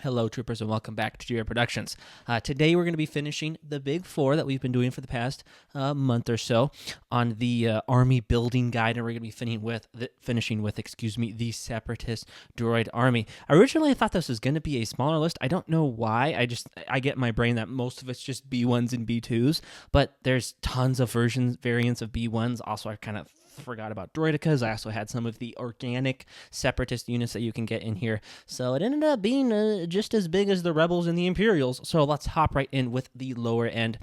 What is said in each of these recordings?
Hello, troopers, and welcome back to G.A.R Productions. Today, we're going to be finishing the Big Four that we've been doing for the past month or so on the Army Building Guide, and we're going to be finishing with the Separatist Droid Army. Originally, I thought this was going to be a smaller list. I don't know why. I get in my brain that most of it's just B1s and B2s, but there's tons of variants of B1s. Also, I kind of forgot about Droidicas. I also had some of the organic Separatist units that you can get in here. So it ended up being just as big as the Rebels and the Imperials. So let's hop right in with the lower end.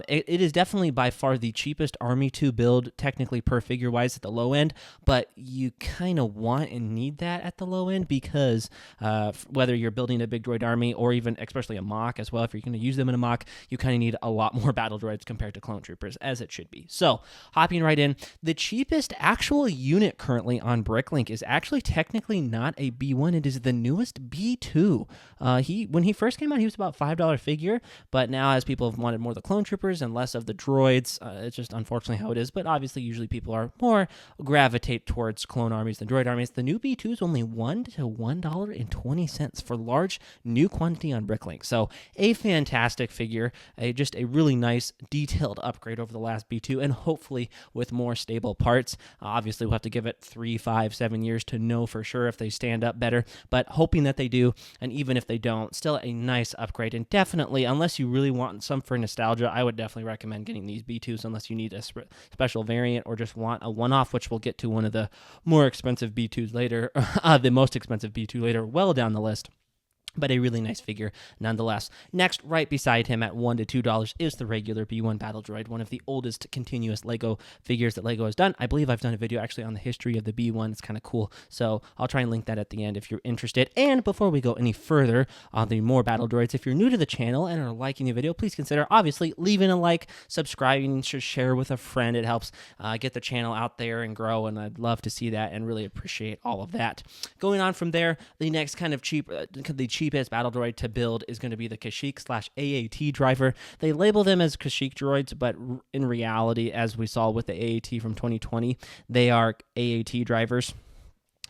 It is definitely by far the cheapest army to build, technically per figure wise at the low end, but you kind of want and need that at the low end because whether you're building a big droid army or even especially a mock as well, if you're going to use them in a mock, you kind of need a lot more battle droids compared to clone troopers, as it should be. So hopping right in, the cheapest actual unit currently on Bricklink is actually technically not a B1. It is the newest B2. When he first came out, he was about $5 figure, but now as people have wanted more of the clone troopers and less of the droids, it's just unfortunately how it is. But obviously, usually people are more gravitate towards clone armies than droid armies. The new B2 is only $1 to $1.20 for large new quantity on Bricklink. So a fantastic figure, just a really nice detailed upgrade over the last B2, and hopefully with more stable parts. Obviously, we'll have to give it 3, 5, 7 years to know for sure if they stand up better, but hoping that they do, and even if they don't, still a nice upgrade. And definitely, unless you really want some for nostalgia, I would definitely recommend getting these B2s unless you need a special variant or just want a one-off, which we'll get to one of the more expensive B2s later, the most expensive B2 later, well down the list. But a really nice figure nonetheless. Next, right beside him at $1 to $2 is the regular B1 Battle Droid, one of the oldest continuous LEGO figures that LEGO has done. I believe I've done a video actually on the history of the B1. It's kind of cool, so I'll try and link that at the end if you're interested. And before we go any further on the more Battle Droids, if you're new to the channel and are liking the video, please consider obviously leaving a like, subscribing, share with a friend. It helps get the channel out there and grow, and I'd love to see that and really appreciate all of that. Going on from there, the next kind of cheapest battle droid to build is going to be the Kashyyyk/AAT driver. They label them as Kashyyyk droids, but in reality, as we saw with the AAT from 2020, they are AAT drivers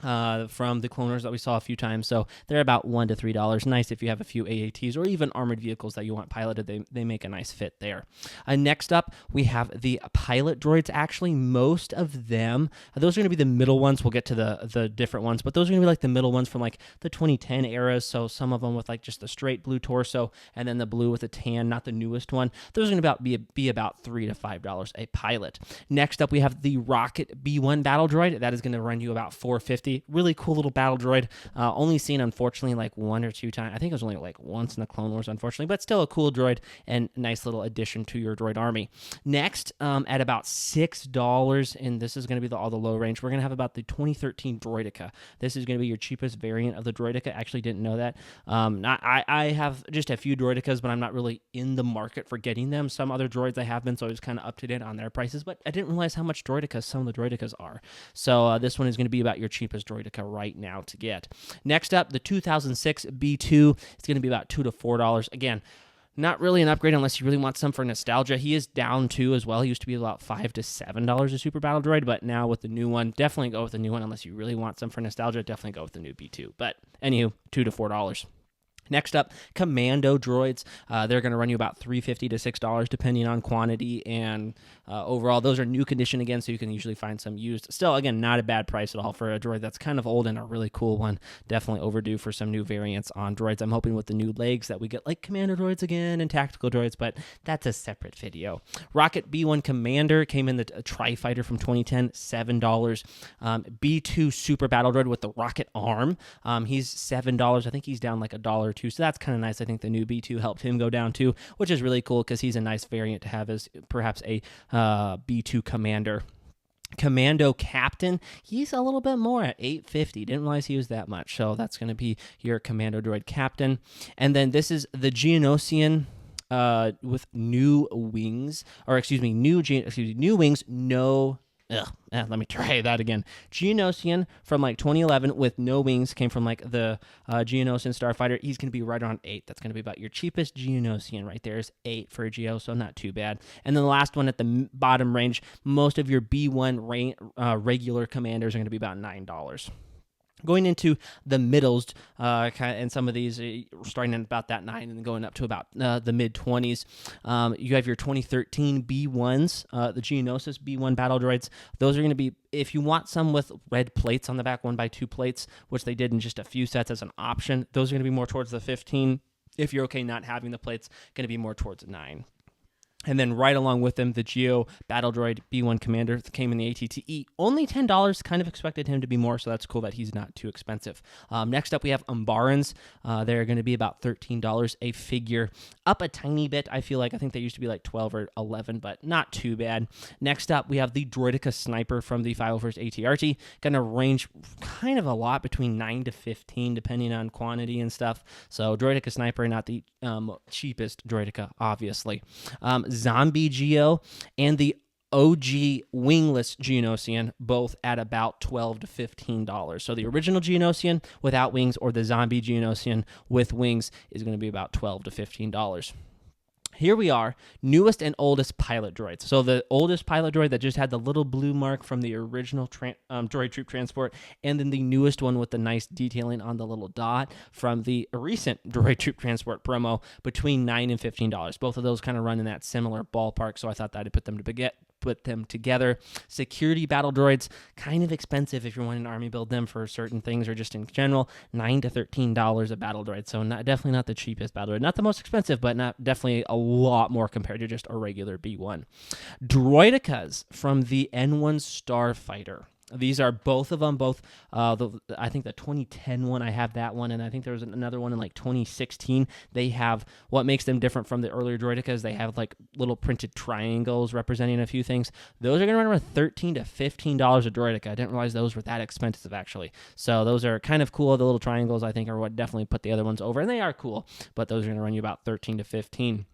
from the cloners that we saw a few times. So they're about $1 to $3. Nice if you have a few AATs or even armored vehicles that you want piloted. They make a nice fit there. Next up, we have the pilot droids. Actually, most of them, those are going to be the middle ones. We'll get to the different ones, but those are going to be like the middle ones from like the 2010 eras. So some of them with like just the straight blue torso and then the blue with a tan, not the newest one. Those are going to be about $3 to $5 a pilot. Next up, we have the Rocket B1 battle droid. That is going to run you about $450. Really cool little battle droid. Only seen, unfortunately, like 1 or 2 times. I think it was only like once in the Clone Wars, unfortunately, but still a cool droid and nice little addition to your droid army. Next, at about $6, and this is going to be all the low range, we're going to have about the 2013 Droidica. This is going to be your cheapest variant of the Droidica. Actually didn't know that. I have just a few Droidicas, but I'm not really in the market for getting them. Some other droids I have been, so I was kind of up to date on their prices, but I didn't realize how much Droidicas some of the Droidicas are. So this one is going to be about your cheapest Droidica right now to get. Next up, the 2006 B2 is going to be about $2 to $4. Again, not really an upgrade unless you really want some for nostalgia. He is down too as well. He used to be about $5 to $7 a Super Battle Droid, but now with the new one, definitely go with the new one unless you really want some for nostalgia. Definitely go with the new B2. But anywho, $2 to $4. Next up, Commando droids. They're going to run you about $3.50 to $6 depending on quantity, and overall, those are new condition again, so you can usually find some used. Still, again, not a bad price at all for a droid that's kind of old and a really cool one. Definitely overdue for some new variants on droids. I'm hoping with the new legs that we get like Commando droids again and tactical droids, but that's a separate video. Rocket B1 Commander came in the Tri-Fighter from 2010, $7. B2 Super Battle Droid with the rocket arm. He's $7. I think he's down like $1 too, so that's kind of nice. I think the new B2 helped him go down too, which is really cool because he's a nice variant to have as perhaps a B2 commander. Commando Captain, he's a little bit more at $8.50. Didn't realize he was that much, so that's going to be your Commando Droid Captain. And then this is the Geonosian with new wings, new wings, no. Let me try that again. Geonosian from like 2011 with no wings came from like the Geonosian Starfighter. He's going to be right around $8. That's going to be about your cheapest Geonosian right there is $8 for a Geo, so not too bad. And then the last one at the bottom range, most of your B1 regular commanders are going to be about $9. Going into the middles, and some of these starting at about that 9 and then going up to about the mid-20s. You have your 2013 B1s, the Geonosis B1 battle droids. Those are going to be, if you want some with red plates on the back, 1x2 plates, which they did in just a few sets as an option, those are going to be more towards the 15. If you're okay not having the plates, going to be more towards a 9. And then right along with them, the Geo Battle Droid B1 Commander came in the ATTE. Only $10. Kind of expected him to be more, so that's cool that he's not too expensive. Next up, we have Umbarans. They're going to be about $13 a figure. Up a tiny bit, I feel like. I think they used to be like 12 or 11, but not too bad. Next up, we have the Droidica Sniper from the 501st ATRT. Going to range kind of a lot between 9 to 15, depending on quantity and stuff. So Droidica Sniper, not the cheapest Droidica, obviously. Zombie Geo and the OG wingless Geonosian, both at about $12 to $15. So the original Geonosian without wings or the Zombie Geonosian with wings is going to be about $12 to $15. Here we are, newest and oldest pilot droids. So the oldest pilot droid that just had the little blue mark from the original droid troop transport, and then the newest one with the nice detailing on the little dot from the recent droid troop transport promo, between $9 and $15. Both of those kind of run in that similar ballpark, so I thought that I'd put them together. Security battle droids, kind of expensive if you're wanting to army build them for certain things or just in general. $9 to $13 a battle droid, so definitely not the cheapest battle droid. Not the most expensive, but definitely a lot more compared to just a regular B1. Droidicas from the N1 Starfighter. These are both of them, I think the 2010 one, I have that one, and I think there was another one in like 2016. They have, what makes them different from the earlier Droidicas, they have like little printed triangles representing a few things. Those are going to run around $13 to $15 a Droidica. I didn't realize those were that expensive, actually. So those are kind of cool. The little triangles, I think, are what definitely put the other ones over, and they are cool, but those are going to run you about $13 to $15.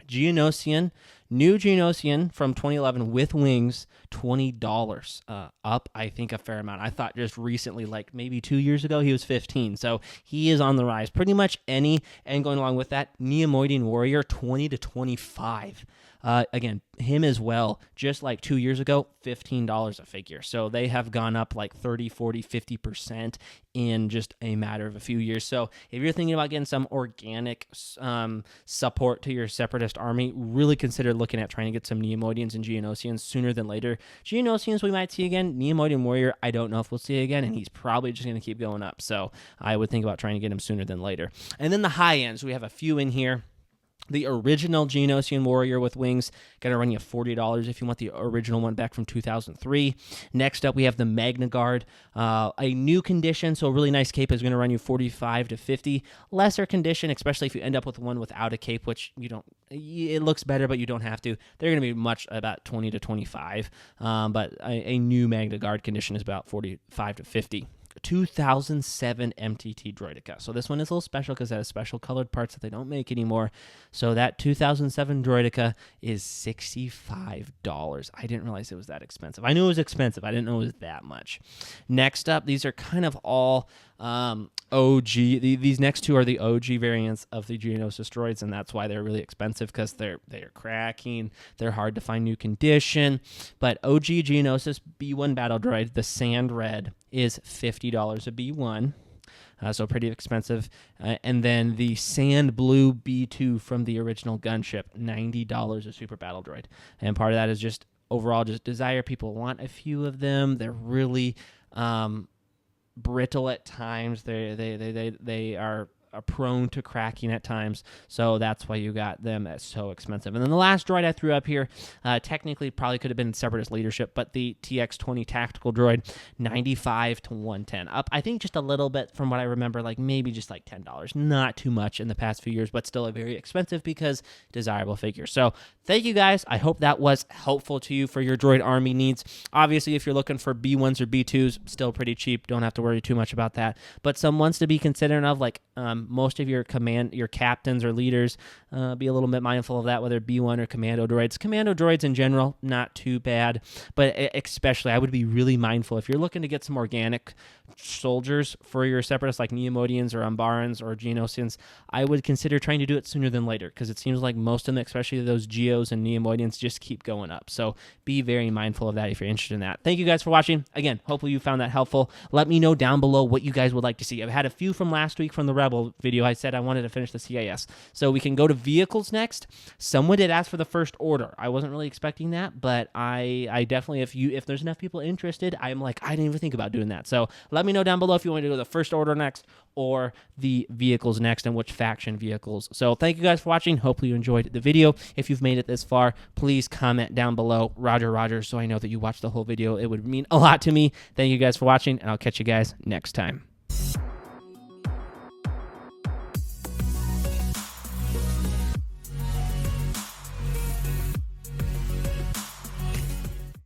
Geonosian, new Geonosian from 2011 with wings, $20. Up, I think, a fair amount. I thought just recently, like maybe 2 years ago, he was 15. So he is on the rise. Pretty much any, and going along with that, Neomoidian Warrior, 20 to 25. Again, him as well, just like 2 years ago, $15 a figure. So they have gone up like 30, 40, 50% in just a matter of a few years. So if you're thinking about getting some organic support to your Separatist army, really consider looking at trying to get some Neomoidians and Geonosians sooner than later. Geonosians we might see again. Neomoidian Warrior, I don't know if we'll see again, and he's probably just going to keep going up. So I would think about trying to get him sooner than later. And then the high ends, we have a few in here. The original Geonosian Warrior with wings, going to run you $40 if you want the original one back from 2003. Next up, we have the Magna Guard, a new condition, so a really nice cape is going to run you $45 to $50. Lesser condition, especially if you end up with one without a cape, which you don't. It looks better, but you don't have to. They're going to be much about $20 to $25. But a new Magna Guard condition is about $45 to $50. 2007 MTT Droidica. So this one is a little special because it has special colored parts that they don't make anymore. So that 2007 Droidica is $65. I didn't realize it was that expensive. I knew it was expensive. I didn't know it was that much. Next up, these are kind of all OG. These next two are the OG variants of the Geonosis droids, and that's why they're really expensive, because they're cracking. They're hard to find new condition. But OG Geonosis B1 battle droid, the Sand Red, is $50 a B1. So pretty expensive. And then the Sand Blue B2 from the original gunship, $90 a super battle droid. And part of that is just overall just desire. People want a few of them. They're really brittle at times. They are prone to cracking at times, so that's why you got them at so expensive. And then the last droid I threw up here, technically probably could have been Separatist leadership, but the TX-20 tactical droid, $95 to $110. Up, I think, just a little bit from what I remember, like maybe just like $10. Not too much in the past few years, but still a very expensive because desirable figure. So thank you guys. I hope that was helpful to you for your droid army needs. Obviously, if you're looking for B1s or B2s, still pretty cheap. Don't have to worry too much about that. But some ones to be considering of, like Most of your captains or leaders, be a little bit mindful of that, whether it be B1 or commando droids. Commando droids in general, not too bad, but especially I would be really mindful if you're looking to get some organic soldiers for your Separatists like Neomodians or Umbarans or Geonosians. I would consider trying to do it sooner than later, because it seems like most of them, especially those Geos and Neomodians, just keep going up. So be very mindful of that if you're interested in that. Thank you guys for watching. Again, hopefully you found that helpful. Let me know down below what you guys would like to see. I've had a few from last week from the Rebel video. I said I wanted to finish the CIS. So we can go to vehicles next. Someone did ask for the First Order. I wasn't really expecting that, but I definitely, if there's enough people interested, I'm like, I didn't even think about doing that. So let me know down below if you want to go the First Order next or the vehicles next, and which faction vehicles. So thank you guys for watching. Hopefully you enjoyed the video. If you've made it this far, please comment down below, Roger, so I know that you watched the whole video. It would mean a lot to me. Thank you guys for watching, and I'll catch you guys next time.